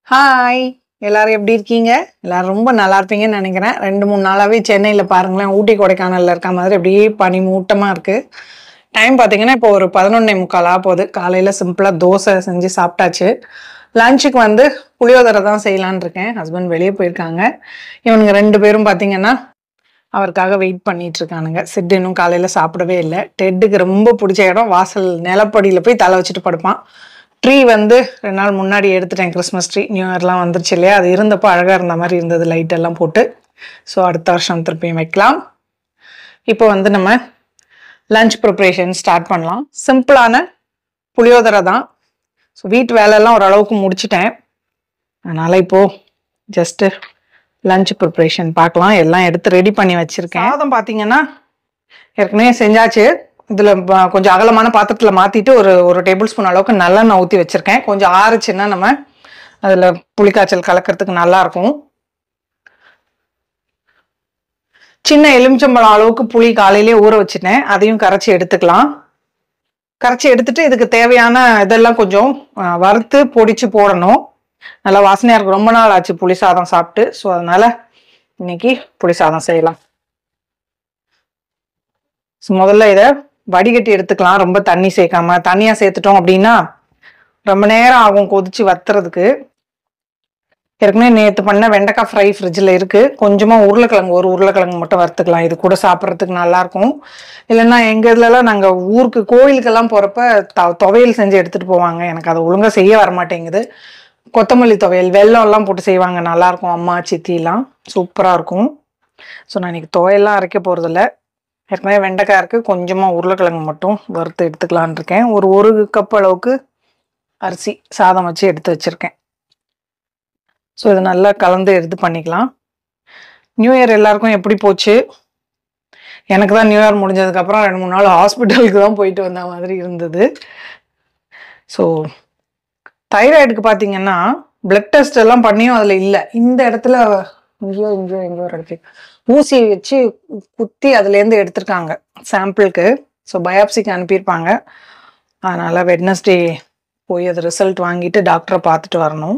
Hi எல்லாரும் எப்படி இருக்கீங்க? எல்லாரும் ரொம்ப நல்லா இருப்பீங்கன்னு நினைக்கிறேன். 2-3 நாளாவே சென்னையில பாருங்களேன், ஊட்டி கொடைக்கானல்ல இருக்க மாதிரி அப்படியே பனி மூட்டமா இருக்கு. டைம் பார்த்தீங்கன்னா, இப்போ ஒரு 11:45 ஆகப்போகுது. காலையில சிம்பிளா தோசை செஞ்சு சாப்பிட்டாச்சு. லஞ்சுக்கு வந்து புளியோதரை தான் செய்யலான்னு இருக்கேன். ஹஸ்பண்ட் வெளியே போயிருக்காங்க. இவனுங்க 2 பேரும் பார்த்தீங்கன்னா, அவருக்காக வெயிட் பண்ணிட்டு இருக்கானுங்க. சிட் இன்னும் காலையில சாப்பிடவே இல்லை. டெட்டுக்கு ரொம்ப பிடிச்ச இடம் வாசல் நிலப்படியில் போய் தலை வச்சுட்டு படுப்பான். ட்ரீ வந்து 2 நாள் முன்னாடி எடுத்துட்டேன். கிறிஸ்மஸ் ட்ரீ நியூ இயர்லாம் வந்துருச்சு இல்லையா, அது இருந்தப்போ அழகாக இருந்த மாதிரி இருந்தது லைட் எல்லாம் போட்டு. ஸோ அடுத்த வருஷம் திருப்பியும் வைக்கலாம். இப்போ வந்து நம்ம லஞ்ச் ப்ரிப்ரேஷன் ஸ்டார்ட் பண்ணலாம். சிம்பிளான புளியோதரை தான். ஸோ வீட்டு வேலையெல்லாம் ஓரளவுக்கு முடிச்சிட்டேன். அதனால் இப்போது ஜஸ்ட்டு லஞ்ச் ப்ரிப்ரேஷன் பார்க்கலாம். எல்லாம் எடுத்து ரெடி பண்ணி வச்சுருக்கேன். சாதம் பார்த்தீங்கன்னா ஏற்கனவே செஞ்சாச்சு. இதில் கொஞ்சம் அகலமான பாத்திரத்தில் மாற்றிட்டு ஒரு டேபிள் ஸ்பூன் அளவுக்கு நல்லெண்ணெய் ஊற்றி வச்சுருக்கேன். கொஞ்சம் ஆறுச்சுன்னா நம்ம அதில் புளிக்காய்ச்சல் கலக்கிறதுக்கு நல்லாயிருக்கும். சின்ன எலுமிச்சம்பழம் அளவுக்கு புளி காலையிலே ஊற வச்சுட்டேன். அதையும் கரைச்சி எடுத்துக்கலாம். கரைச்சி எடுத்துட்டு இதுக்கு தேவையான இதெல்லாம் கொஞ்சம் வறுத்து பொடிச்சு போடணும். நல்லா வாசனையாக இருக்கும். ரொம்ப நாள் ஆச்சு புளி சாதம் சாப்பிட்டு. ஸோ அதனால் இன்னைக்கு புளி சாதம் செய்யலாம். முதல்ல இதை வடிகட்டி எடுத்துக்கலாம். ரொம்ப தண்ணி சேர்க்காம. தண்ணியாக சேர்த்துட்டோம் அப்படின்னா ரொம்ப நேரம் ஆகும் கொதிச்சு வத்துறதுக்கு. ஏற்கனவே நேற்று பண்ண வெண்டைக்காய் ஃப்ரை ஃப்ரிட்ஜில் இருக்குது. கொஞ்சமாக உருளைக்கிழங்கு, ஒரு உருளைக்கிழங்கு மட்டும் வறுத்துக்கலாம். இது கூட சாப்பிட்றதுக்கு நல்லாயிருக்கும். இல்லைன்னா எங்கள் இதுலலாம் நாங்கள் ஊருக்கு கோயிலுக்கெல்லாம் போகிறப்ப துவையல் செஞ்சு எடுத்துகிட்டு போவாங்க. எனக்கு அதை ஒழுங்காக செய்ய வரமாட்டேங்குது. கொத்தமல்லி துவையல் வெல்லம் போட்டு செய்வாங்க, நல்லாயிருக்கும். அம்மா சித்திலாம் சூப்பராக இருக்கும். ஸோ நான் இன்றைக்கி துவையெல்லாம் அரைக்க போகிறதில்ல. ஏற்கனவே வெண்டைக்காய் இருக்குது. கொஞ்சமாக உருளைக்கிழங்கு மட்டும் வறுத்து எடுத்துக்கலான் இருக்கேன். ஒரு கப் அளவுக்கு அரிசி சாதம் வச்சு எடுத்து வச்சுருக்கேன். ஸோ இதை நல்லா கலந்து எடுத்து பண்ணிக்கலாம். நியூ இயர் எல்லாருக்கும் எப்படி போச்சு? எனக்கு தான் நியூ இயர் முடிஞ்சதுக்கப்புறம் 2-3 நாள் ஹாஸ்பிட்டலுக்கு தான் போயிட்டு வந்த மாதிரி இருந்தது. ஸோ தைராய்டுக்கு பார்த்தீங்கன்னா பிளட் டெஸ்ட் எல்லாம் பண்ணியும் அதில் இல்லை. இந்த இடத்துல எங்கேயோ ஒரு இடத்துக்கு ஊசி வச்சு குத்தி அதுலேருந்து எடுத்திருக்காங்க சாம்பிளுக்கு. ஸோ பயாப்சிக்கு அனுப்பியிருப்பாங்க. அதனால் வெட்னஸ்டே போய் அது ரிசல்ட் வாங்கிட்டு டாக்டரை பார்த்துட்டு வரணும்.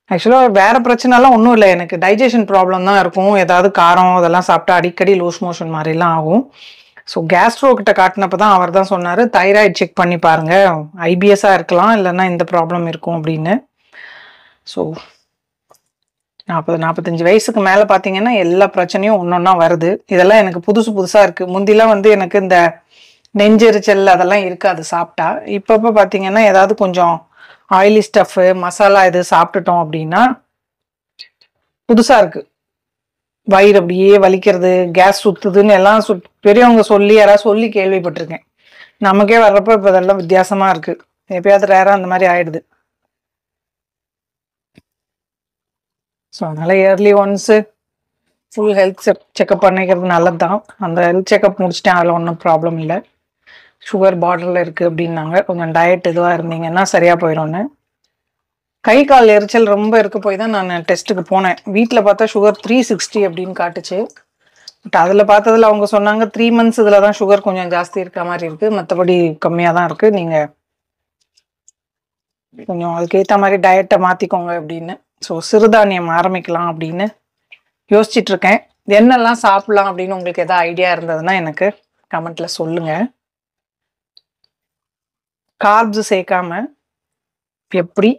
ஆக்சுவலாக வேறு பிரச்சனைலாம் ஒன்றும் இல்லை. எனக்கு டைஜஷன் ப்ராப்ளம் தான் இருக்கும். ஏதாவது காரம் அதெல்லாம் சாப்பிட்டா அடிக்கடி லூஸ் மோஷன் மாதிரிலாம் ஆகும். ஸோ கேஸ்ட்ரோக்கிட்ட காட்டினப்போ தான் அவர் தான் சொன்னார், தைராய்டு செக் பண்ணி பாருங்கள், ஐபிஎஸ்ஸாக இருக்கலாம், இல்லைன்னா இந்த ப்ராப்ளம் இருக்கும் அப்படின்னு. ஸோ 40-45 வயசுக்கு மேலே பார்த்தீங்கன்னா எல்லா பிரச்சனையும் ஒன்றா வருது. இதெல்லாம் எனக்கு புதுசாக இருக்குது. முந்திலாம் வந்து எனக்கு இந்த நெஞ்செரிச்சல் அதெல்லாம் இருக்காது சாப்பிட்டா. இப்போ பார்த்தீங்கன்னா ஏதாவது கொஞ்சம் ஆயிலி ஸ்டஃப்பு மசாலா இது சாப்பிட்டுட்டோம் அப்படின்னா புதுசாக இருக்குது. வயிறு அப்படியே வலிக்கிறது, கேஸ் சுற்றுதுன்னு எல்லாம் பெரியவங்க சொல்லி யாராவது சொல்லி கேள்விப்பட்டிருக்கேன். நமக்கே வர்றப்போ இப்போ இதெல்லாம் வித்தியாசமாக இருக்குது. எப்பயாவது ரேராக அந்த மாதிரி ஆயிடுது. ஸோ அதனால் early once full health checkup பண்ணிக்கிறது நல்லது தான். அந்த ஹெல்த் செக்அப் முடிச்சிட்டேன். அதில் ஒன்றும் ப்ராப்ளம் இல்லை. சுகர் பார்டரில் இருக்குது அப்படின்னாங்க. கொஞ்சம் டயட் இதுவாக இருந்தீங்கன்னா சரியாக போயிடும்னு. கை கால் எரிச்சல் ரொம்ப இருக்க போய் தான் நான் டெஸ்ட்டுக்கு போனேன். வீட்டில் பார்த்தா சுகர் 360 அப்படின்னு காட்டுச்சு. பட் அதில் பார்த்ததில் அவங்க சொன்னாங்க 3 months இதில் தான் சுகர் கொஞ்சம் ஜாஸ்தி இருக்க மாதிரி இருக்குது, மற்றபடி கம்மியாக தான் இருக்குது, நீங்கள் கொஞ்சம் அதுக்கேற்ற மாதிரி டயட்டை மாற்றிக்கோங்க அப்படின்னு. ஸோ சிறுதானியம் ஆரம்பிக்கலாம் அப்படின்னு யோசிச்சுட்ருக்கேன். என்னெல்லாம் சாப்பிட்லாம் அப்படின்னு உங்களுக்கு எதாவது ஐடியா இருந்ததுன்னா எனக்கு கமெண்ட்டில் சொல்லுங்கள். கார்ப்ஸ் சேர்க்காம எப்படி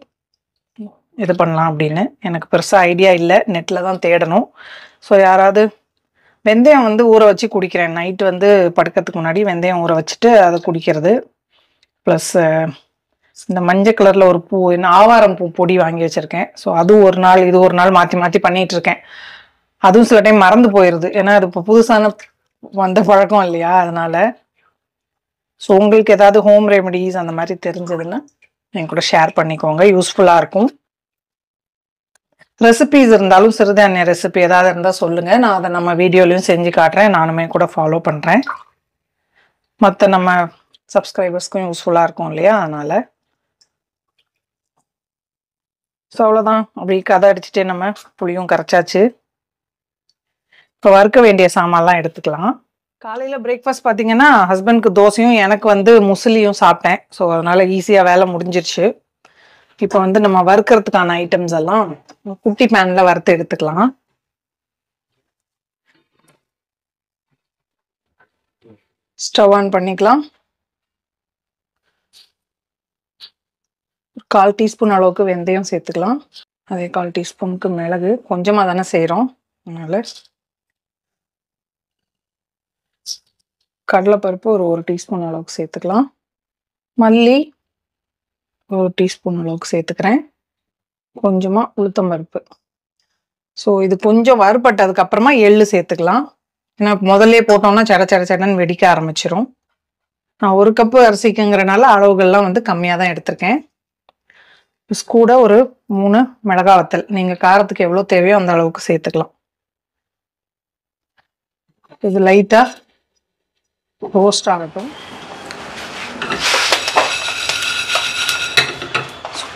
இது பண்ணலாம் அப்படின்னு எனக்கு பெருசாக ஐடியா இல்லை. நெட்டில் தான் தேடணும். ஸோ யாராவது வெந்தயம் வந்து ஊற வச்சு குடிக்கிறேன். நைட்டு வந்து படுக்கிறதுக்கு முன்னாடி வெந்தயம் ஊற வச்சுட்டு அதை குடிக்கிறது. ப்ளஸ் இந்த மஞ்சள் கலரில் ஒரு பூ, ஆவாரம் பூ பொடி வாங்கி வச்சுருக்கேன். ஸோ அதுவும் ஒரு நாள் இது ஒரு நாள் மாற்றி பண்ணிகிட்ருக்கேன். அதுவும் சில டைம் மறந்து போயிடுது. ஏன்னா அது இப்போ புதுசான வந்த பழக்கம் இல்லையா, அதனால். ஸோ உங்களுக்கு ஏதாவது ஹோம் ரெமெடிஸ் அந்த மாதிரி தெரிஞ்சதுன்னா என் கூட ஷேர் பண்ணிக்கோங்க, யூஸ்ஃபுல்லாக இருக்கும். ரெசிபீஸ் இருந்தாலும் சிறுதானிய ரெசிபி ஏதாவது இருந்தால் சொல்லுங்கள். நான் அதை நம்ம வீடியோலையும் செஞ்சு காட்டுறேன். நானுமே கூட ஃபாலோ பண்ணுறேன். மற்ற நம்ம சப்ஸ்கிரைபர்ஸ்க்கும் யூஸ்ஃபுல்லாக இருக்கும் இல்லையா, அதனால். ஸோ அவ்வளோதான். அப்படி கதை அடிச்சுட்டே நம்ம புளியும் கரைச்சாச்சு. இப்போ வறுக்க வேண்டிய சாமான்லாம் எடுத்துக்கலாம். காலையில் பிரேக்ஃபாஸ்ட் பார்த்தீங்கன்னா ஹஸ்பண்ட்க்கு தோசையும் எனக்கு வந்து முசிலியும் சாப்பிட்டேன். ஸோ அதனால் ஈஸியாக வேலை முடிஞ்சிருச்சு. இப்போ வந்து நம்ம வறுக்கிறதுக்கான ஐட்டம்ஸ் எல்லாம் குட்டி பேன்ல வறுத்து எடுத்துக்கலாம். ஸ்டவ் ஆன் பண்ணிக்கலாம். 1/4 டீஸ்பூன் அளவுக்கு வெந்தயம் சேர்த்துக்கலாம். அதே 1/4 டீஸ்பூனுக்கு மிளகு, கொஞ்சமா தானே செய்கிறோம் அதனால. கடலைப்பருப்பு ஒரு 1 டீஸ்பூன் அளவுக்கு சேர்த்துக்கலாம். மல்லி 1 டீஸ்பூன் அளவுக்கு சேர்த்துக்கிறேன். கொஞ்சமா உளுத்தம்பருப்பு. ஸோ இது கொஞ்சம் வறுபட்டதுக்கு அப்புறமா எள்ளு சேர்த்துக்கலாம். ஏன்னா முதல்ல போட்டோம்னா சட சட சடன்னு வெடிக்க ஆரம்பிச்சிரும். நான் 1 கப்பு அரிசிக்குங்கிறனால அளவுகள்லாம் வந்து கம்மியாக தான் எடுத்திருக்கேன். கூட ஒரு 3 மிளகாய் வத்தல், நீங்க காரத்துக்கு எவ்வளோ தேவையோ அந்த அளவுக்கு சேர்த்துக்கலாம். இது லைட்டா ரோஸ்ட் ஆகட்டும்.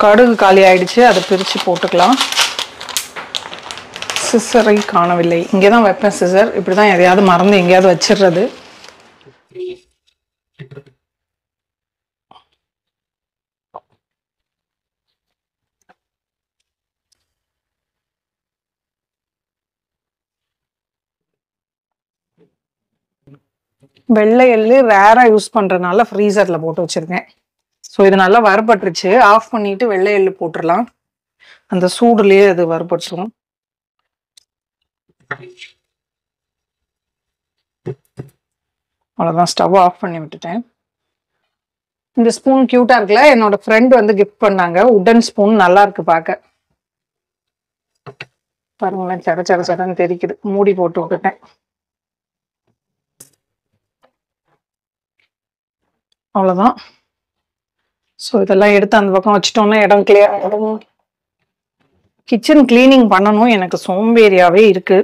கடுகு காலி ஆயிடுச்சு, அதை பிரிச்சு போட்டுக்கலாம். சிசரை காணவில்லை, இங்கேதான் வைப்பேன் சிசர். இப்படிதான் எதையாவது மறந்து எங்கேயாவது வச்சிடுறது. வெள்ளை எள்ளு ரேரா யூஸ் பண்றதுனால ஃப்ரீசர்ல போட்டு வச்சிருக்கேன். ஸோ இது நல்லா வறுபட்டுருச்சு. ஆஃப் பண்ணிட்டு வெள்ளை எள்ளு போட்டுடலாம். அந்த சூடுலயே அது வறுபட்டுரும். அவ்வளோதான், ஸ்டவ் ஆஃப் பண்ணி விட்டுட்டேன். இந்த ஸ்பூன் கியூட்டா இருக்குல்ல, என்னோட ஃப்ரெண்ட் வந்து கிஃப்ட் பண்ணாங்க. உடன் ஸ்பூன், நல்லா இருக்கு பார்க்க. பாருங்களேன், சட சட சடன்னு தெரிக்குது. மூடி போட்டு விட்டுட்டேன். அவ்வளோதான். ஸோ இதெல்லாம் எடுத்து அந்த பக்கம் வச்சுட்டோம்னா இடம் கிளியர் ஆகும். கிச்சன் கிளீனிங் பண்ணணும், எனக்கு சோம்பேறியாவே இருக்கு.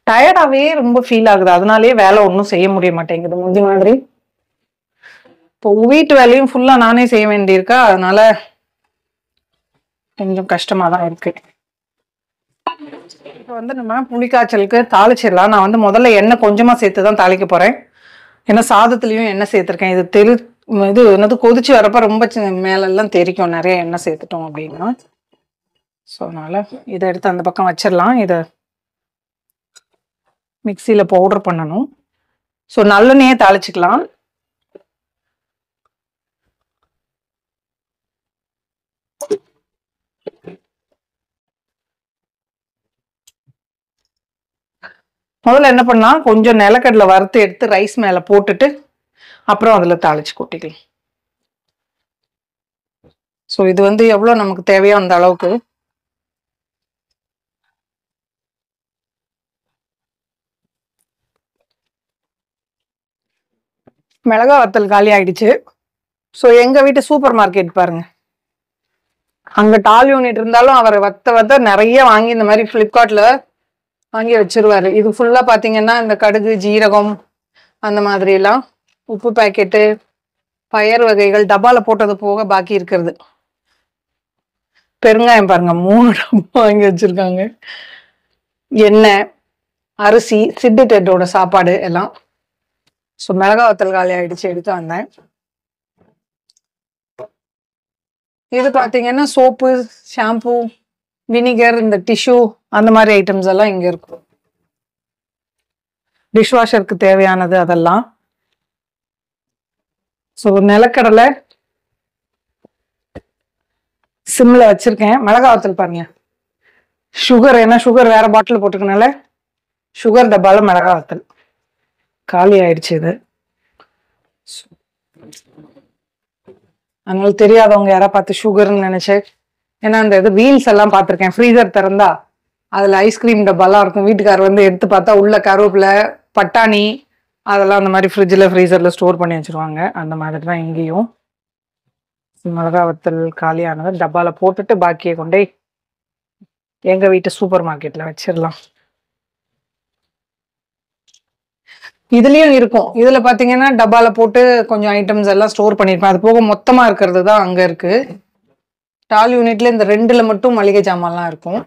டயர்டாவே ரொம்ப ஃபீல் ஆகுது. அதனாலே வேலை ஒன்றும் செய்ய முடிய மாட்டேங்குது முந்தி மாதிரி. இப்போ வீட்டு வேலையும் ஃபுல்லா நானே செய்ய வேண்டியிருக்கா, அதனால கொஞ்சம் கஷ்டமா தான் இருக்கு. இப்போ வந்து நம்ம புளிக்காய்ச்சலுக்கு தாளிச்சிடலாம். நான் வந்து முதல்ல எண்ணெய் கொஞ்சமா சேர்த்து தான் தாளிக்க போறேன். ஏன்னா சாதத்துலயும் எண்ணெய் சேர்த்துருக்கேன். இது என்னது கொதிச்சு வரப்ப ரொம்ப மேலெல்லாம் தெரிக்கும் நிறைய எண்ணெய் சேர்த்துட்டோம் அப்படின்னா. ஸோ அதனால இதை எடுத்து அந்த பக்கம் வச்சிடலாம். இதை மிக்சியில பவுடர் பண்ணணும். ஸோ நல்லெண்ணெயே தாளிச்சுக்கலாம். முதல்ல என்ன பண்ணலாம், கொஞ்சம் நிலக்கடலை வறுத்து எடுத்து ரைஸ் மேல போட்டுட்டு அப்புறம் அதுல தாளிச்சு கொட்டிக்கலாம். ஸோ இது வந்து எவ்வளோ நமக்கு தேவையோ அந்த அளவுக்கு. மிளகாய் வத்தல் காலி ஆயிடுச்சு. ஸோ எங்க வீட்டு சூப்பர் மார்க்கெட் பாருங்க, அங்க டால் யூனிட் இருந்தாலும் அவர் வத்த நிறைய வாங்கி இந்த மாதிரி பிளிப்கார்ட்ல வாங்கி வச்சிருவாரு. இது ஃபுல்லா பாத்தீங்கன்னா இந்த கடுகு, ஜீரகம், அந்த மாதிரி எல்லாம், உப்பு பாக்கெட்டு, பயறு வகைகள் டப்பால போட்டது போக பாக்கி இருக்கிறது. பெருங்காயம் பாருங்க 3 டப்பா வாங்கி வச்சிருக்காங்க. எண்ணெய், அரிசி, சிட்டு டெட்டோட சாப்பாடு எல்லாம். ஸோ மிளகாய் வத்தல் காலி ஆயிடுச்சு, எடுத்து வந்தேன். இது பாத்தீங்கன்னா சோப்பு, ஷாம்பு, வினிகர், இந்த டிஷ்யூ, அந்த மாதிரி ஐட்டம்ஸ் எல்லாம் இங்க இருக்கும். டிஷ்வாஷருக்கு தேவையானது அதெல்லாம். ஸோ நிலக்கடலை சிம்ல வச்சிருக்கேன். மிளகாய் வத்தல் பாருங்க, சுகர், ஏன்னா சுகர் வேற பாட்டில் போட்டுக்கனால சுகர் டப்பால மிளகாய் வத்தல் காலி ஆயிடுச்சு. இது அதனால தெரியாதவங்க யாரா பார்த்து சுகர்ன்னு நினைச்சு, ஏன்னா அந்த இது ரீல்ஸ் எல்லாம் பார்த்துருக்கேன். ஃப்ரீசர் திறந்தா அதுல ஐஸ்கிரீம் டப்பாலாம் இருக்கும். வீட்டுக்காரர் வந்து எடுத்து பார்த்தா உள்ள கருவேப்பிலை, பட்டாணி அதெல்லாம் அந்த மாதிரி ஃப்ரிட்ஜில் ஃப்ரீசர்ல ஸ்டோர் பண்ணி வச்சிருவாங்க. அந்த மாதிரி தான் இங்கேயும். மிளகா வத்தல் காலியானதை டப்பால போட்டுட்டு பாக்கியை கொண்டே எங்க வீட்டு சூப்பர் மார்க்கெட்ல வச்சிடலாம். இதுலயும் இருக்கும். இதுல பாத்தீங்கன்னா டப்பால போட்டு கொஞ்சம் ஐட்டம்ஸ் எல்லாம் ஸ்டோர் பண்ணிருப்பேன். அது போக மொத்தமா இருக்கிறது தான் அங்க இருக்கு. டால் யூனிட்ல இந்த 2ல மட்டும் மளிகை ஜாமான்லாம் இருக்கும்.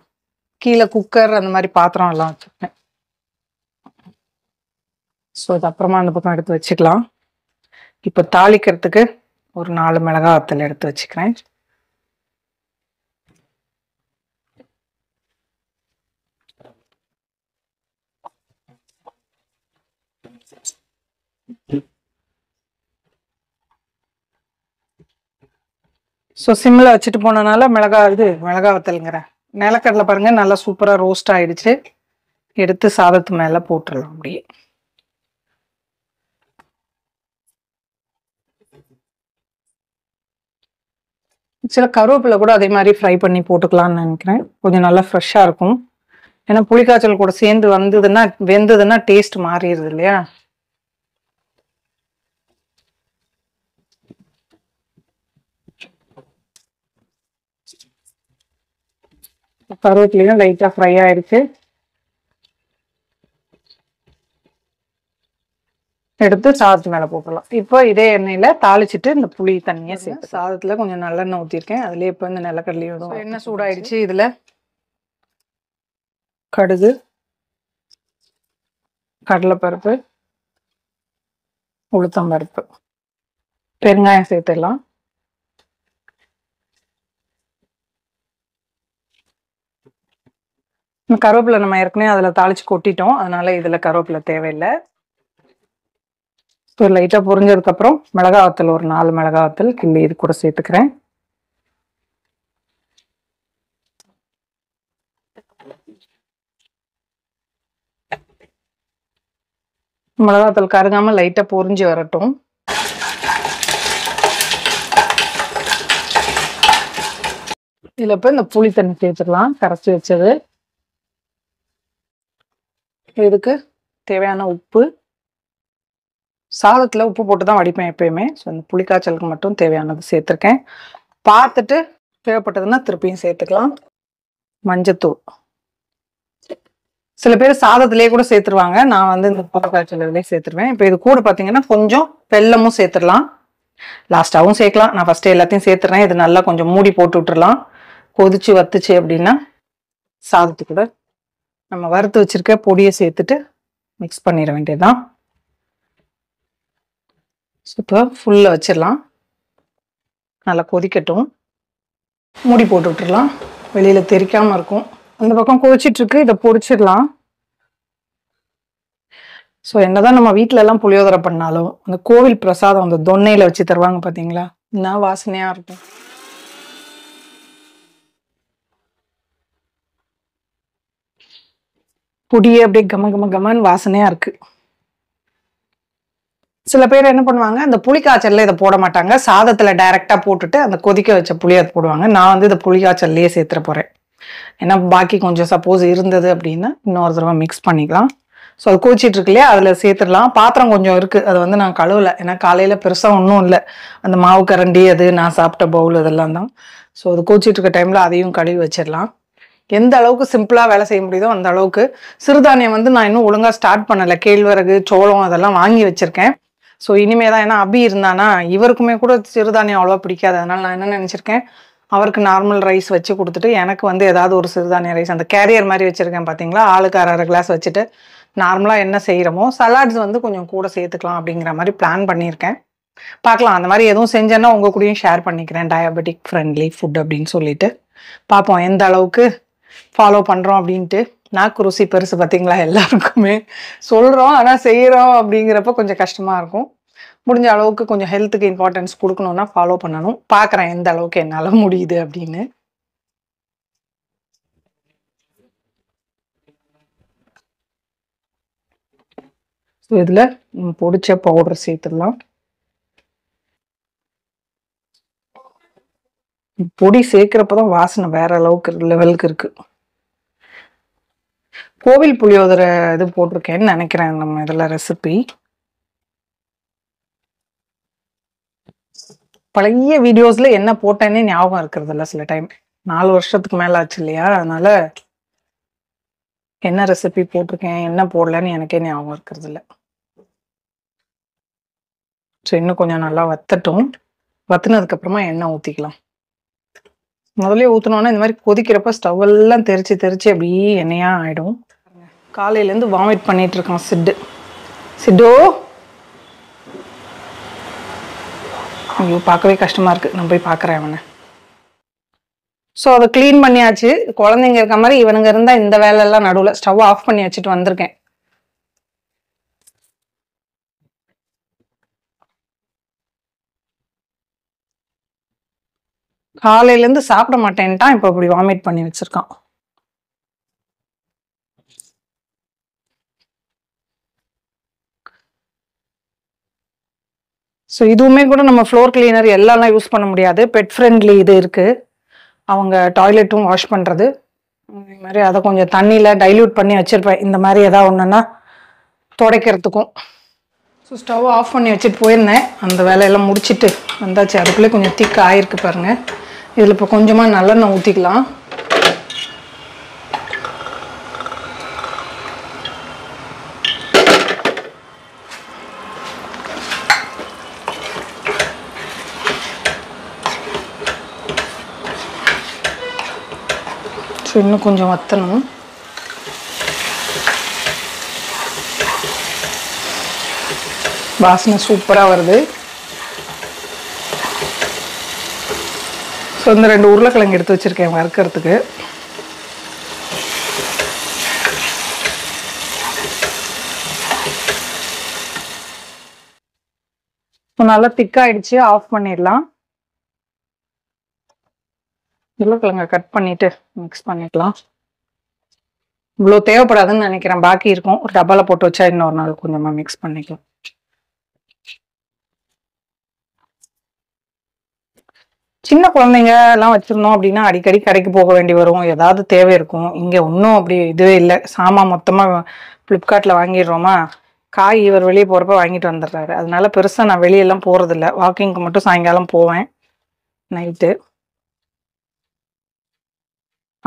கீழே குக்கர், அந்த மாதிரி பாத்திரம் எல்லாம் வச்சிருப்பேன். ஸோ அது அப்புறமா அந்த பக்கம் எடுத்து வச்சுக்கலாம். இப்போ தாளிக்கிறதுக்கு ஒரு 4 மிளகாய் வத்தல் எடுத்து வச்சுக்கிறேன். ஸோ சிம்மில் வச்சுட்டு போனனால மிளகாய் வத்தலுங்கிறேன், நிலக்கடலை பாருங்க நல்லா சூப்பராக ரோஸ்ட் ஆயிடுச்சு. எடுத்து சாதத்து மேலே போட்டுடலாம். அப்படியே சில கருவேப்பிலை கூட அதே மாதிரி ஃப்ரை பண்ணி போட்டுக்கலாம்னு நினைக்கிறேன். கொஞ்சம் நல்லா ஃப்ரெஷ்ஷாக இருக்கும். ஏன்னா புளிக்காய்ச்சல் கூட சேர்ந்து வெந்ததுன்னா டேஸ்ட் மாறிடுது இல்லையா. கருவேப்பிலையும் லைட்டாக ஃப்ரை ஆயிடுச்சு. எடுத்து சாதத்து மேலே போட்டுடலாம். இப்போ இதே எண்ணெயில் தாளிச்சிட்டு இந்த புளி தண்ணியை சேர்த்து சாதத்தில் கொஞ்சம் நல்லெண்ணெய் ஊற்றிருக்கேன். அதுலேயே இப்போ இந்த நிலக்கடலையோட எண்ணெய் சூடாயிடுச்சு. இதில் கடுகு, கடலைப்பருப்பு, உளுத்தம்பருப்பு, பெருங்காயம் சேர்த்துடலாம். கருவேப்பிலை நம்ம ஏற்கனவே அதில் தாளிச்சு கொட்டிட்டோம், அதனால இதில் கருவேப்பிலை தேவையில்லை. ஸோ லைட்டாக பொரிஞ்சதுக்கப்புறம் மிளகாய் வத்தல் ஒரு 4 மிளகாய் வத்தல் கிள்ளி இது கூட சேர்த்துக்கிறேன். மிளகாய் வத்தல் கருகாமல் லைட்டாக பொரிஞ்சு வரட்டும். இதில் இப்போ இந்த புளி தண்ணி சேர்த்துக்கலாம், கரைச்சி வச்சது. இதுக்கு தேவையான உப்பு, சாதத்தில் உப்பு போட்டு தான் வடிப்பேன் எப்பயுமே. ஸோ இந்த புளிக்காய்ச்சலுக்கு மட்டும் தேவையானது சேர்த்துருக்கேன். பார்த்துட்டு தேவைப்பட்டதுன்னா திருப்பியும் சேர்த்துக்கலாம். மஞ்சத்தூள் சில பேர் சாதத்திலே கூட சேர்த்துருவாங்க, நான் வந்து இந்த புளிக்காய்ச்சலே சேர்த்துருவேன். இப்போ இது கூட பார்த்தீங்கன்னா கொஞ்சம் வெல்லமும் சேர்த்துடலாம். லாஸ்ட்டாகவும் சேர்க்கலாம், நான் ஃபஸ்ட்டு எல்லாத்தையும் சேர்த்துறேன். இது நல்லா கொஞ்சம் மூடி போட்டு விட்டுறலாம். கொதிச்சு வத்துச்சு அப்படின்னா சாதத்து கூட நம்ம வறுத்து வச்சிருக்க பொடியை சேர்த்துட்டு மிக்ஸ் பண்ணிட வேண்டியதுதான். இப்போ ஃபுல்லாக வச்சிடலாம், நல்லா கொதிக்கட்டும். மூடி போட்டு விட்டுடலாம், வெளியில் தெறிக்காமல் இருக்கும். அந்த பக்கம் கொதிச்சிட்ருக்கு, இதை பொரிச்சிடலாம். ஸோ என்னதான் நம்ம வீட்டில எல்லாம் புளியோதரை பண்ணாலும் அந்த கோவில் பிரசாதம் அந்த தொன்னையில் வச்சு தருவாங்க பார்த்தீங்களா, என்ன வாசனையாக இருக்கும். பொடியே அப்படியே கமன்னு வாசனையாக இருக்குது. சில பேர் என்ன பண்ணுவாங்க, அந்த புளிக்காய்ச்சல்ல இதை போட மாட்டாங்க, சாதத்தில் டைரெக்டாக போட்டுட்டு அந்த கொதிக்க வச்ச புளியை போடுவாங்க. நான் வந்து இதை புளிக்காய்ச்சல்லையே சேர்த்துற போகிறேன். ஏன்னா பாக்கி கொஞ்சம் சப்போஸ் இருந்தது அப்படின்னா இன்னொரு தடவை மிக்ஸ் பண்ணிக்கலாம். ஸோ அது கொதிச்சிட்டு இருக்கு இல்லையா, அதில் சேர்த்துடலாம். பாத்திரம் கொஞ்சம் இருக்குது, அது வந்து நான் கழுவலை, ஏன்னா காலையில் பெருசாக ஒன்றும் இல்லை. அந்த மாவு கரண்டி, அது நான் சாப்பிட்ட பவுல், இதெல்லாம் தான். ஸோ அது கொதிச்சிட்டு இருக்க டைமில் அதையும் கழுவி வச்சிடலாம். எந்த அளவுக்கு சிம்பிளாக வேலை செய்ய முடியுதோ அந்த அளவுக்கு. சிறுதானியம் வந்து நான் இன்னும் ஒழுங்காக ஸ்டார்ட் பண்ணலை. கேழ்வரகு, சோளம் அதெல்லாம் வாங்கி வச்சுருக்கேன். ஸோ இனிமே தான், ஏன்னா அபி இருந்தானா இவருக்குமே கூட சிறுதானியம் அவ்வளோவா பிடிக்காது. அதனால் நான் என்ன நினச்சிருக்கேன், அவருக்கு நார்மல் ரைஸ் வச்சு கொடுத்துட்டு எனக்கு வந்து ஏதாவது ஒரு சிறுதானிய ரைஸ், அந்த கேரியர் மாதிரி வச்சுருக்கேன் பார்த்தீங்களா, ஆளுக்கு 1/2 கிளாஸ் வச்சுட்டு நார்மலாக என்ன செய்கிறோமோ சலாட்ஸ் வந்து கொஞ்சம் கூட சேர்த்துக்கலாம் அப்படிங்கிற மாதிரி பிளான் பண்ணியிருக்கேன். பார்க்கலாம், அந்த மாதிரி எதுவும் செஞ்சேன்னா உங்கள் கூடயும் ஷேர் பண்ணிக்கிறேன். டயபெட்டிக் ஃப்ரெண்ட்லி ஃபுட் அப்படின்னு சொல்லிட்டு பார்ப்போம் எந்த அளவுக்கு ஃபாலோ பண்ணுறோம் அப்படின்ட்டு. நாக்கு ருசி பெருசு பார்த்தீங்களா, எல்லாருக்குமே சொல்கிறோம், ஆனால் செய்கிறோம் அப்படிங்கிறப்ப கொஞ்சம் கஷ்டமாக இருக்கும். முடிஞ்ச அளவுக்கு கொஞ்சம் ஹெல்த்துக்கு இம்பார்ட்டன்ஸ் கொடுக்கணுன்னா ஃபாலோ பண்ணணும். பார்க்குறேன் எந்த அளவுக்கு என்னால் முடியுது அப்படின்னு. ஸோ இதில் பொடிச்ச பவுடர் சேர்த்துடலாம். பொடி சேர்க்குறப்பதான் வாசனை வேற லெவலுக்கு இருக்கு. கோவில் புளியோதரை இது போட்டிருக்கேன்னு நினைக்கிறேன் நம்ம இதில் ரெசிபி. பழைய வீடியோஸ்ல என்ன போட்டேன்னே ஞாபகம் இருக்கிறது இல்லை சில டைம். 4 வருஷத்துக்கு மேல ஆச்சு இல்லையா, அதனால என்ன ரெசிபி போட்டிருக்கேன் என்ன போடலன்னு எனக்கே ஞாபகம் இருக்கிறது இல்லை. ஸோ இன்னும் கொஞ்சம் நல்லா வத்தட்டும். வத்துனதுக்கு அப்புறமா எண்ணெய் ஊற்றிக்கலாம். முதல்ல ஊற்றினோன்னா இந்த மாதிரி கொதிக்கிறப்ப ஸ்டவ் எல்லாம் தெரிச்சு அப்படியே எண்ணெயா ஆயிடும். காலையிலேருந்து வாமிட் பண்ணிட்டு இருக்கான் சிட்டு. சிட்டோ ஐயோ பார்க்கவே கஷ்டமா இருக்கு. நான் போய் பார்க்குறேன் அவனை. ஸோ அதை க்ளீன் பண்ணியாச்சு. குழந்தைங்க இருக்க மாதிரி இவனுங்க இருந்தால் இந்த வேலையெல்லாம் நடுவில் ஸ்டவ் ஆஃப் பண்ணி வச்சுட்டு வந்திருக்கேன். காலையிலேருந்து சாப்பிட மாட்டேன்ட்டான். இப்போ இப்படி வாமிட் பண்ணி வச்சிருக்கான். ஸோ இதுவுமே கூட நம்ம ஃப்ளோர் கிளீனர் எல்லாம் யூஸ் பண்ண முடியாது. பெட் ஃப்ரெண்ட்லி இது இருக்கு. அவங்க டாய்லெட்டும் வாஷ் பண்ணுறது. இந்த மாதிரி அதை கொஞ்சம் தண்ணியில் டைல்யூட் பண்ணி வச்சிருப்பேன். இந்த மாதிரி ஏதாவது ஒன்றுன்னா துடைக்கிறதுக்கும். ஸோ ஸ்டவ் ஆஃப் பண்ணி வச்சுட்டு போயிருந்தேன். அந்த வேலையெல்லாம் முடிச்சுட்டு வந்தாச்சு. அதுக்குள்ளே கொஞ்சம் திக் ஆகிருக்கு பாருங்கள். இதில் இப்போ கொஞ்சமாக நல்லெண்ணெய் ஊற்றிக்கலாம். ஸோ இன்னும் கொஞ்சம் வற்றணும். வாசனை சூப்பராக வருது. ஸோ இந்த 2 உருளைக்கிழங்கு எடுத்து வச்சுருக்கேன் வறுக்கிறதுக்கு. நல்லா திக்காயிடுச்சு. ஆஃப் பண்ணிடலாம். உருளைக்கிழங்கை கட் பண்ணிட்டு மிக்ஸ் பண்ணிக்கலாம். இவ்வளோ தேவைப்படாதுன்னு நினைக்கிறேன். பாக்கி இருக்கும். ஒரு டப்பாவில் போட்டு வச்சா இன்னொரு நாள் கொஞ்சமாக மிக்ஸ் பண்ணிக்கலாம். சின்ன குழந்தைங்க எல்லாம் வச்சிருந்தோம் அப்படின்னா அடிக்கடி கடைக்கு போக வேண்டி வரும். ஏதாவது தேவை இருக்கும். இங்கே ஒன்றும் அப்படி இதுவே இல்லை. சாமான் மொத்தமாக ஃப்ளிப்கார்ட்டில் வாங்கிடுறோமா. காய் இவர் வெளியே போகிறப்ப வாங்கிட்டு வந்துடுறாரு. அதனால பெருசாக நான் வெளியெல்லாம் போகிறதில்ல. வாக்கிங்க்கு மட்டும் சாயங்காலம் போவேன் நைட்டு.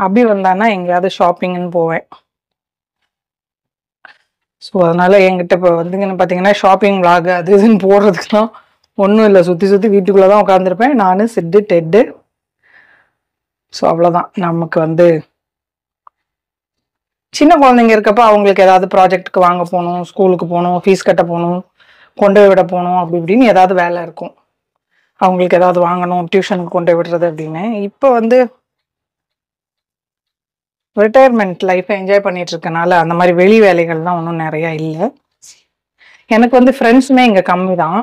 அப்படி வந்தான்னா எங்கேயாவது ஷாப்பிங்னு போவேன். ஸோ அதனால என்கிட்ட இப்போ வந்துங்கன்னு பார்த்தீங்கன்னா ஷாப்பிங் விளாக் அது இதுன்னு போடுறதுக்குலாம் ஒன்றும் இல்லை. சுற்றி சுற்றி வீட்டுக்குள்ளே தான் உட்காந்துருப்பேன். நான் சிட்டு டெட்டு. ஸோ அவ்வளோதான். நமக்கு சின்ன குழந்தைங்க இருக்கப்போ அவங்களுக்கு ஏதாவது ப்ராஜெக்ட்டுக்கு வாங்க போகணும், ஸ்கூலுக்கு போகணும், ஃபீஸ் கட்ட போகணும், கொண்டு போய் விட போகணும், அப்படி இப்படின்னு ஏதாவது வேலை இருக்கும். அவங்களுக்கு ஏதாவது வாங்கணும், டியூஷனுக்கு கொண்டு போய் விடுறது அப்படின்னு. இப்போ ரிட்டையர்மெண்ட் லைஃப்பை என்ஜாய் பண்ணிட்டு இருக்கனால அந்த மாதிரி வெளி வேலைகள்லாம் ஒன்றும் நிறையா இல்லை. எனக்கு ஃப்ரெண்ட்ஸுமே இங்கே கம்மி தான்.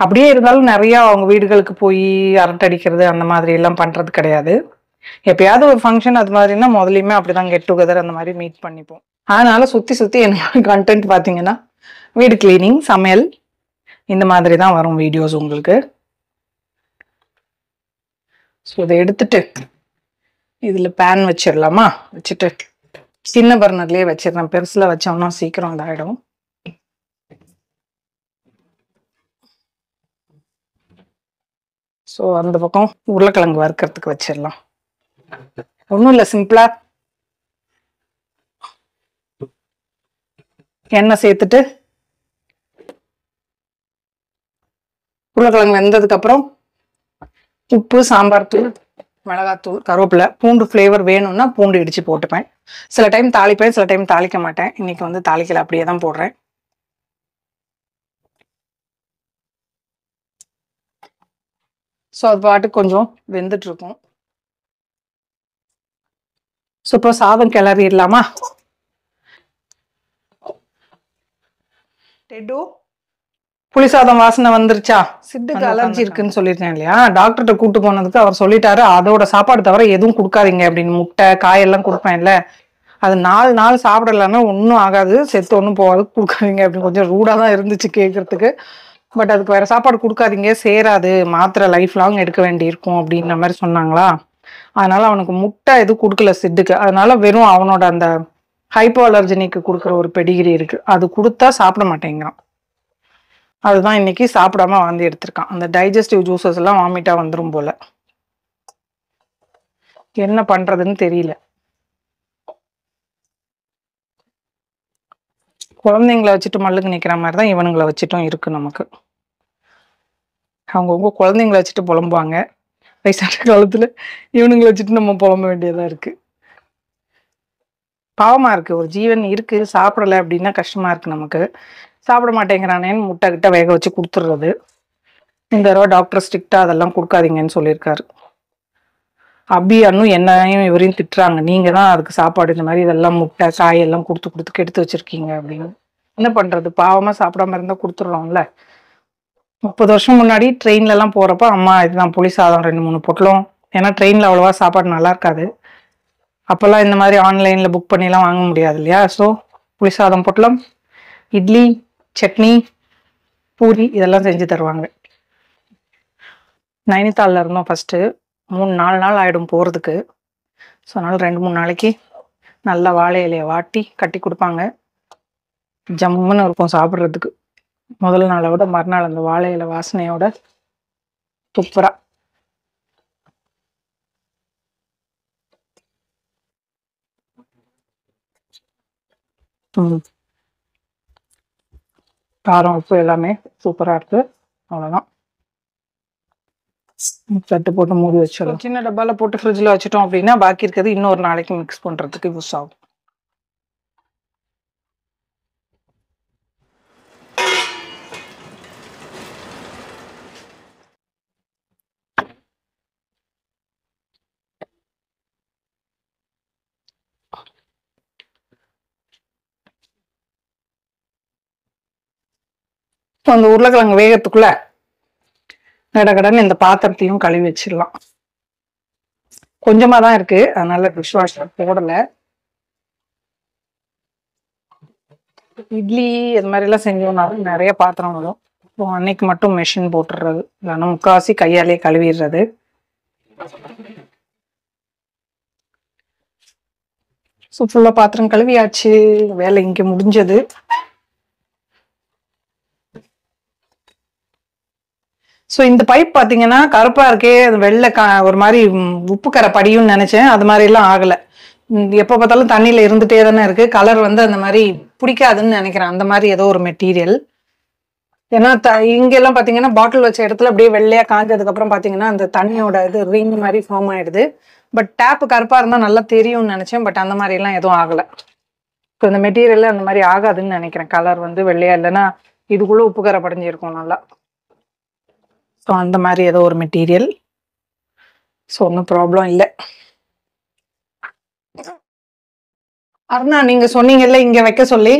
அப்படியே இருந்தாலும் நிறையா அவங்க வீடுகளுக்கு போய் அரட்டடிக்கிறது அந்த மாதிரி எல்லாம் பண்ணுறது கிடையாது. எப்பயாவது ஒரு ஃபங்க்ஷன் அது மாதிரினா முதலையுமே அப்படிதான் கெட் டுகெதர் அந்த மாதிரி மீட் பண்ணிப்போம். அதனால சுற்றி சுற்றி என்னோட கண்டென்ட் பார்த்தீங்கன்னா வீடு கிளீனிங், சமையல் இந்த மாதிரி தான் வரும் வீடியோஸ் உங்களுக்கு. ஸோ இதை எடுத்துட்டு இதில் பேன் வச்சிடலாமா? வச்சுட்டு சின்ன பர்னர்லேயே வச்சிடறேன். பெருசில் வச்சோம்னா சீக்கிரம் இதாகிடும். ஸோ அந்த பக்கம் உருளைக்கிழங்கு வறுக்கிறதுக்கு வச்சிடலாம். ஒன்றும் இல்லை, சிம்பிளா எண்ணெய் சேர்த்துட்டு உருளைக்கிழங்கு வெந்ததுக்கு அப்புறம் உப்பு, சாம்பார் தூள், மிளகாத்தூள், கருவேப்பிலை, பூண்டு ஃப்ளேவர் வேணும்னா பூண்டு இடிச்சு போட்டுப்பேன். சில டைம் தாளிப்பேன், சில டைம் தாளிக்க மாட்டேன். இன்னைக்கு தாளிக்கல, அப்படியே தான் போடுறேன். ஸோ அது பாட்டுக்கு கொஞ்சம் வெந்துட்டு இருக்கும். ஸோ இப்போ சாதம் கிளறிடலாமா? டெட்டு புளி சாதம் வாசனை வந்துருச்சா? சிட்டுக்கு அலர்ஜி இருக்குன்னு சொல்லியிருக்கேன் இல்லையா? டாக்டர்கிட்ட கூட்டு போனதுக்கு அவர் சொல்லிட்டாரு அதோட சாப்பாடு தவிர எதுவும் கொடுக்காதீங்க அப்படின்னு. முட்டை, காயெல்லாம் கொடுப்பேன்ல, அது 4 நாள் சாப்பிடலன்னா ஒன்றும் ஆகாது, செத்து ஒன்றும் போகாது, கொடுக்காதீங்க அப்படின்னு. கொஞ்சம் ரூடாக தான் இருந்துச்சு கேட்கறதுக்கு. பட் அதுக்கு வேற சாப்பாடு கொடுக்காதீங்க, சேராது, மாத்திரை லைஃப் லாங் எடுக்க வேண்டி இருக்கும் அப்படின்ற மாதிரி சொன்னாங்களா. அதனால அவனுக்கு முட்டை எதுவும் கொடுக்கல சிட்டுக்கு. அதனால வெறும் அவனோட அந்த ஹைப்போ அலர்ஜெனிக்கு கொடுக்குற ஒரு பெடிகிரி இருக்கு, அது கொடுத்தா சாப்பிட மாட்டேங்கிறான். அதுதான் இன்னைக்கு சாப்பிடாம வாந்தி எடுத்திருக்கான். அந்த டைஜஸ்டிவ் ஜூசஸ் எல்லாம் வாமிட்டா வந்துடும் போல. என்ன பண்றதுன்னு தெரியல. குழந்தைங்களை வச்சுட்டு மல்லுக்கு நிக்கிற மாதிரி தான் இவனுங்களை வச்சுட்டும் இருக்கு நமக்கு. அவங்கவுங்க குழந்தைங்களை வச்சுட்டு புலம்புவாங்க, வயசான காலத்துல இவனுங்களை வச்சுட்டு நம்ம புலம்ப வேண்டியதா இருக்கு. பாவமா இருக்கு. ஒரு ஜீவன் இருக்கு, சாப்பிடல அப்படின்னா கஷ்டமா இருக்கு நமக்கு. சாப்பிட மாட்டேங்கிறானேன்னு முட்டை கிட்ட வேக வச்சு கொடுத்துடுறது. இந்த தடவை டாக்டர் ஸ்ட்ரிக்டா அதெல்லாம் கொடுக்காதீங்கன்னு சொல்லியிருக்காரு. அபி அண்ணும் என்னையும் இவரையும் திட்டுறாங்க, நீங்க தான் அதுக்கு சாப்பாடு இந்த மாதிரி இதெல்லாம் முட்டை காயெல்லாம் கொடுத்து கொடுத்து கெடுத்து வச்சிருக்கீங்க அப்படின்னு. என்ன பண்றது, பாவமா சாப்பிடாம இருந்தா கொடுத்துடுறோம்ல. 30 வருஷம் முன்னாடி ட்ரெயின்ல எல்லாம் போறப்ப அம்மா இதுதான் புளி சாதம் 2-3 பொட்டலம், ஏன்னா ட்ரெயின்ல அவ்வளவா சாப்பாடு நல்லா இருக்காது. அப்பெல்லாம் இந்த மாதிரி ஆன்லைன்ல புக் பண்ணிலாம் வாங்க முடியாது இல்லையா. ஸோ புளி சாதம் பொட்டலம், இட்லி, சட்னி, பூரி இதெல்லாம் செஞ்சு தருவாங்க. நைனிதாலில் இருந்தோம் ஃபர்ஸ்ட்டு. 3-4 நாள் ஆகிடும் போகிறதுக்கு. ஸோ அதனால் 2-3 நாளைக்கு நல்லா வாழை இலையை வாட்டி கட்டி கொடுப்பாங்க. ஜம்முன்னு இருக்கும் சாப்பிட்றதுக்கு. முதல் நாளை விட மறுநாள் அந்த வாழை இலை வாசனையோட சூப்பரா. காரம் உப்பு எல்லாமே சூப்பரா இருக்கு. அவ்வளோதான், தட்டு போட்டு மூடி வச்சிடலாம். சின்ன டப்பால போட்டு ஃப்ரிட்ஜில் வச்சுட்டோம் அப்படின்னா பாக்கி இருக்கிறது இன்னொரு நாளைக்கு மிக்ஸ் பண்றதுக்கு யூஸ் ஆகும். அந்த உருளைக்கிழங்கு வேகத்துக்குள்ள கடகடன்னு இந்த பாத்திரத்தையும் கழுவி வச்சிடலாம். கொஞ்சமா தான் இருக்கு, அதனால டிஷ் வாஷர் போடல. இட்லி இது மாதிரி எல்லாம் செஞ்சோம்னாலும் நிறைய பாத்திரம் வரும். இப்போ அன்னைக்கு மட்டும் மெஷின் போட்டுடுறது, இல்லைன்னா முக்காவாசி கையாலே கழுவிடுறது. ஸோ ஃபுல்லாக பாத்திரம் கழுவியாச்சு, வேலை இங்கே முடிஞ்சது. ஸோ இந்த பைப் பார்த்தீங்கன்னா கருப்பா இருக்கே, அது வெள்ளை ஒரு மாதிரி உப்பு கரை படியும்னு நினைச்சேன். அது மாதிரி எல்லாம் ஆகலை. எப்போ பார்த்தாலும் தண்ணியில இருந்துட்டே தானே இருக்கு. கலர் வந்து அந்த மாதிரி பிடிக்காதுன்னு நினைக்கிறேன், அந்த மாதிரி ஏதோ ஒரு மெட்டீரியல். ஏன்னா இங்கெல்லாம் பார்த்தீங்கன்னா பாட்டில் வச்ச இடத்துல அப்படியே வெள்ளையா காஞ்சதுக்கு அப்புறம் பார்த்தீங்கன்னா அந்த தண்ணியோட இது ரிங் மாதிரி ஃபார்ம் ஆயிடுது. பட் டேப் கருப்பா இருந்தால் நல்லா தெரியும்னு நினைச்சேன். பட் அந்த மாதிரி எல்லாம் எதுவும் ஆகலை. இப்போ இந்த மெட்டீரியல் அந்த மாதிரி ஆகாதுன்னு நினைக்கிறேன். கலர் வந்து வெள்ளையா இல்லைன்னா இதுக்குள்ள உப்பு கரை படிஞ்சிருக்கும் நல்லா. ஸோ அந்த மாதிரி ஏதோ ஒரு மெட்டீரியல். ஸோ ஒன்றும் ப்ராப்ளம் இல்லை. அருணா நீங்க சொன்னீங்கல்ல இங்க வைக்க சொல்லி,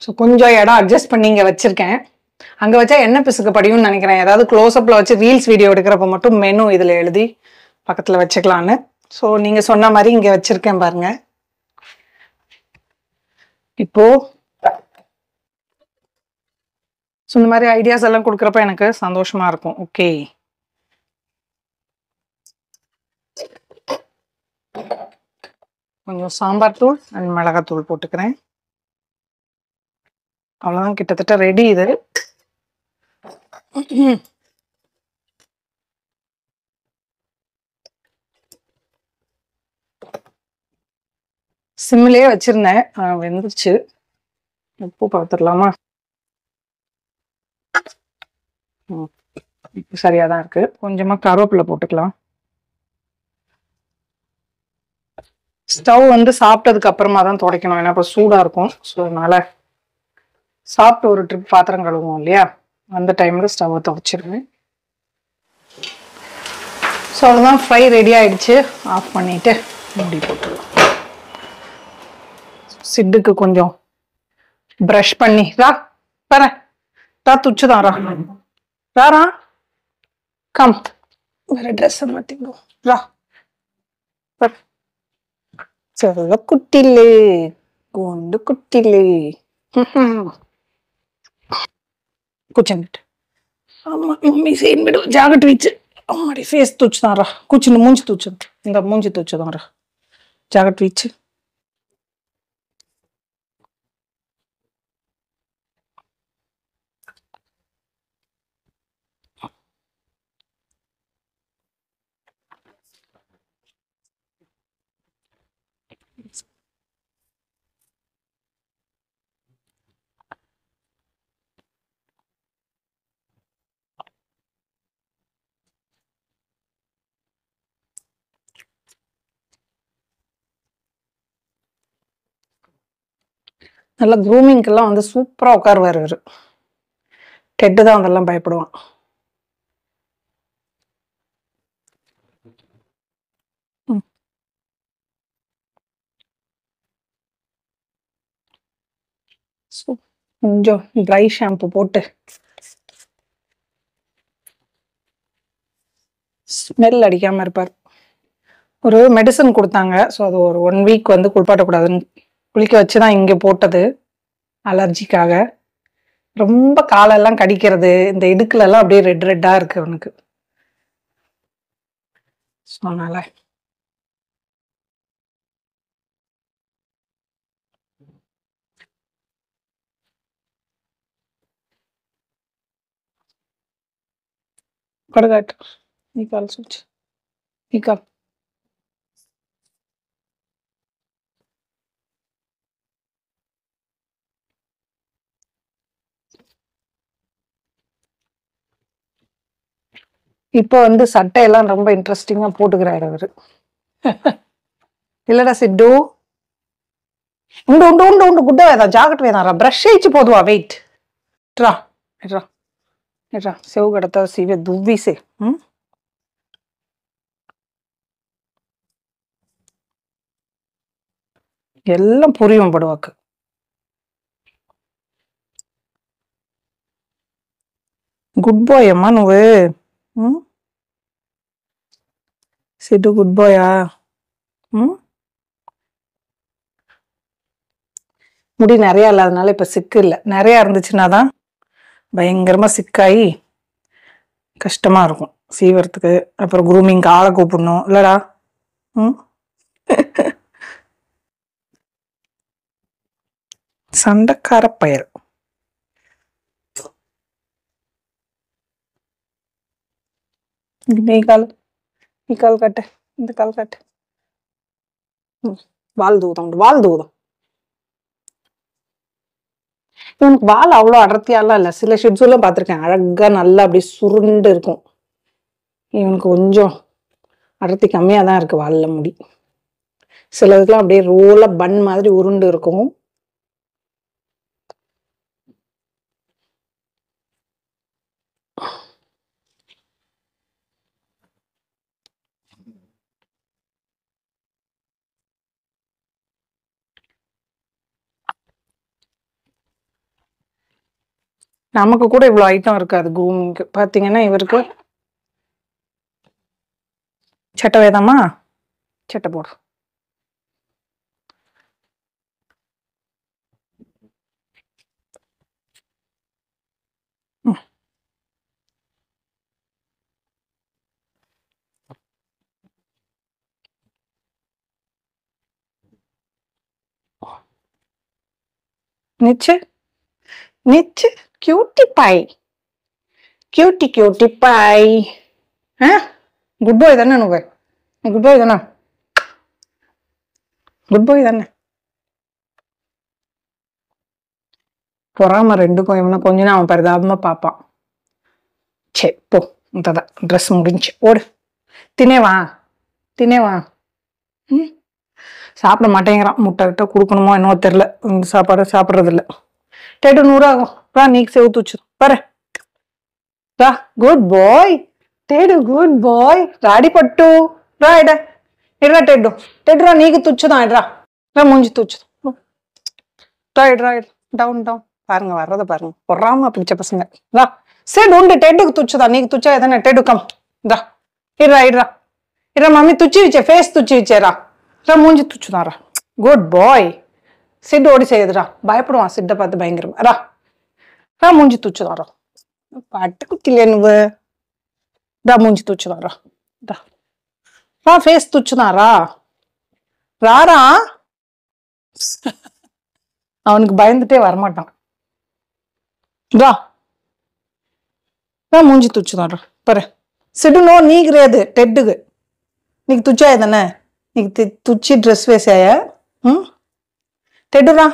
ஸோ கொஞ்சம் இடம் அட்ஜஸ்ட் பண்ணி இங்க வச்சிருக்கேன். அங்க வச்சா என்ன பிசுக்கு படியும்னு நினைக்கிறேன். ஏதாவது க்ளோஸ்அப்ல வச்சு ரீல்ஸ் வீடியோ எடுக்கிறப்ப மட்டும் மெனு இதுல எழுதி பக்கத்துல வச்சுக்கலான்னு. ஸோ நீங்க சொன்ன மாதிரி இங்க வச்சிருக்கேன் பாருங்க. இப்போ ஸோ இந்த மாதிரி ஐடியாஸ் எல்லாம் கொடுக்குறப்ப எனக்கு சந்தோஷமா இருக்கும். ஓகே, கொஞ்சம் சாம்பார் தூள் அண்ட் மிளகாத்தூள் போட்டுக்கிறேன். அவ்வளோதான், கிட்டத்தட்ட ரெடி இது. சிம்மிலேயே வச்சிருந்தேன், வெந்துருச்சு. உப்பு பார்த்துடலாமா? சரியாதான் இருக்கு. கொஞ்சமா கருவேப்பிலை போட்டுக்கலாம். ஸ்டவ் வந்து சாப்பிட்டதுக்கு அப்புறமா தான் துடைக்கணும், ஏன்னா இப்போ சூடா இருக்கும். ஸோ அதனால சாப்பிட்டு ஒரு ட்ரிப் பாத்திரம் கழுவுவோம் இல்லையா, அந்த டைம்ல ஸ்டவ்வை துடைச்சிருவேன். ஸோ அவ்வளோதான், ஃப்ரை ரெடி ஆயிடுச்சு. ஆஃப் பண்ணிட்டு மூடி போட்டுருவோம். சிட்டுக்கு கொஞ்சம் ப்ரஷ் பண்ணி ரா பாரு, ரா துச்சுதான் ரா ராரா கம், வேற ட்ரெஸ் மாத்திக்கோ ரா. செல்ல குட்டிலே குண்டு குட்டிலே కూర్చోండి. అమ్మ మమ్మీ సేన్ బిడు జాగ్రత్త వీచు. అమ్మడి ఫేస్ తుచ్చుదాం రా, కూర్చుని మూంచి తుచ్చు, ఇంకా మూంచి తుచ్చుదాం రా, జాగ్రత్త వీచు. நல்லா க்ரூமிங்கெல்லாம் வந்து சூப்பராக உட்காருவார் இவர். டெட்டு தான் அதெல்லாம் பயப்படுவான். ஸோ கொஞ்சம் ட்ரை ஷாம்பு போட்டு ஸ்மெல் அடிக்காம இருப்பார். ஒரு மெடிசன் கொடுத்தாங்க. ஸோ அது ஒரு 1 வீக் வந்து குளிப்பாட்டக்கூடாதுன்னு குளிக்க வச்சு தான் இங்கே போட்டது அலர்ஜிக்காக. ரொம்ப காலெல்லாம் கடிக்கிறது, இந்த இடுக்குலலாம் அப்படியே ரெட் ரெட்டாக இருக்கு அவனுக்கு. ஸோ அதனால Forgot. Nikal switch. Nikal. இப்போ வந்து சட்டையெல்லாம் ரொம்ப இன்ட்ரெஸ்டிங்கா போட்டுக்கிறாரு அவரு. இல்லடா சிட்டு. உண்டு உண்டு உண்டு உண்டு குட்ட வேதா ஜாக்கெட் வேதாரா பிரஷ் ஏச்சு போதுவா வெயிட். ட்ரா ட்ரா ட்ரா செவ் கடத்த சீவே துவ்விசே. எல்லாம் புரியும் படுவாக்கு. గుడ్ బాయ్ అమ్మా నువ్వు. సిడ్డు గుడ్ బాయా. முடி நிறைய இல்லாதனால இப்ப சிக்கு இல்லை. நிறைய இருந்துச்சுன்னா தான் பயங்கரமா சிக்காயி கஷ்டமா இருக்கும் சீவரத்துக்கு. அப்புறம் குரூமிங்க்கு ஆளை கூப்பிடணும் இல்லடா. சண்டைக்கார பயிர். நீ கால் கட்டு, இந்த கால் கட்டு. வால் தூதம் வால் தூதம். இவனுக்கு வால் அவ்வளோ அடர்த்தியாலாம் இல்லை. சில ஷிட்ஸ் எல்லாம் பார்த்துருக்கேன் அழகா நல்லா அப்படி சுருண்டு இருக்கும். இவனுக்கு கொஞ்சம் அடர்த்தி கம்மியா தான் இருக்கு வால்ல முடி. சிலதுக்கெல்லாம் அப்படியே ரோலா பன் மாதிரி உருண்டு இருக்கும். நமக்கு கூட இவ்வளோ ஐட்டம் இருக்காது குரூமிங்க்கு. பார்த்தீங்கன்னா இவருக்கு சட்டை வேதாமா, சட்டை போடு. நிச்சு நிச்சு கியூட்டி பாய், கியூட்டி கியூட்டி பாய். குட் பாய் தானே నువ్వు? குட் பாய் தானே? குட் பாய் தானே? பொறாம ரெண்டுக்கும். இவனை கொஞ்சம் அவன் பரிதாபமா பார்ப்பான். சரி போ, இதான் ட்ரெஸ் முடிஞ்சு ஓடு. தினேவா தினேவா. சாப்பிட மாட்டேங்கிறான். முட்டை கிட்ட கொடுக்கணுமோ என்னவோ தெரில. இந்த சாப்பாடு சாப்பிட்றது இல்லை. டேட்டு 100 ஆகும். ரா நீக்கு செவ் தூச்சு பாரு. ரா குட் பாய் టేడు గుడ్ బాయ్. రాడి పట్టు రా. ఇడ ఇడ్రా టెడ్డు టెడ్రా నీకు తుచ్చుதான். ఇడ్రా ரா மூஞ்சி தூச்சு. ரா இட்ரா டவுன் டவுன். பாருங்க வர்றத பாருங்க. பொறாம பிடிச்ச பசங்க. ரா சரி உண்டு டெட்டுக்கு துச்சுதான். நீக்கு துச்சா எதானே டெட்டு கம். ரா இட்ரா இட்ரா இட்ரா மம்மி துச்சி வச்சே ஃபேஸ் துச்சி வச்சேரா. ரா மூஞ்சி துச்சுதான். ரா குட் பாய். சிட்டு ஓடி செய்யுதுரா. பயப்படுவான் சிட்டை பார்த்து பயங்கரமா. ரா ரா மூஞ்சி துச்சுதான். ரா பட்டு குட்டிலே నువ్వు. రా மூஞ்சி துச்சுதான். ரா ரா ஃபேஸ் துச்சுதான். ரா ராரா. அவனுக்கு பயந்துட்டே வரமாட்டான். ரா ரா மூஞ்சி துச்சுதான். ரா பாரு సిడ్డు నో నీకు లేదు టెడ్డుకు. నీకు తుచ్చా ఏదన్నా? నీకు తుచ్చి డ్రెస్ వేసాయా? టెడ్డు రా.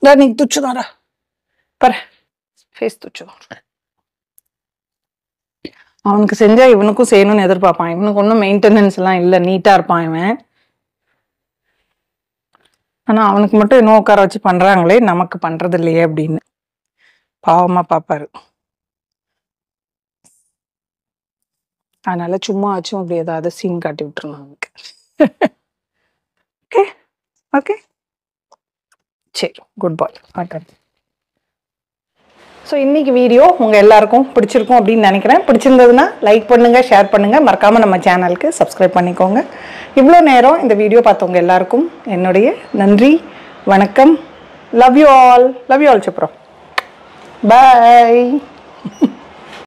రా నీకు తుచ్చుதான். రా பாரு ஃபேஸ் துச்சுதான். அவனுக்கு செஞ்சா இவனுக்கும் செய்யணும்னு எதிர்பார்ப்பான். இவனுக்கு ஒன்றும் மெயின்டெனன்ஸ் எல்லாம் இல்லை. நீட்டா இருப்பான் இவன். ஆனா அவனுக்கு மட்டும் இன்னும் உட்கார வச்சு பண்றாங்களே, நமக்கு பண்றது இல்லையே அப்படின்னு பாவமா பாப்பாரு. அதனால சும்மா ஆச்சும் அப்படி ஏதாவது சீன் காட்டி விட்டுருணும் அவனுக்கு. ஓகே ஓகே சரி, குட் பாய். ஓகே. ஸோ இன்னைக்கு வீடியோ உங்கள் எல்லாருக்கும் பிடிச்சிருக்கும் அப்படின்னு நினைக்கிறேன். பிடிச்சிருந்ததுன்னா லைக் பண்ணுங்கள், ஷேர் பண்ணுங்கள், மறக்காமல் நம்ம சேனலுக்கு சப்ஸ்கிரைப் பண்ணிக்கோங்க. இவ்வளோ நேரம் இந்த வீடியோ பார்த்தவங்க எல்லாருக்கும் என்னுடைய நன்றி, வணக்கம். லவ் யூ ஆல் சிப்ரம். பாய்.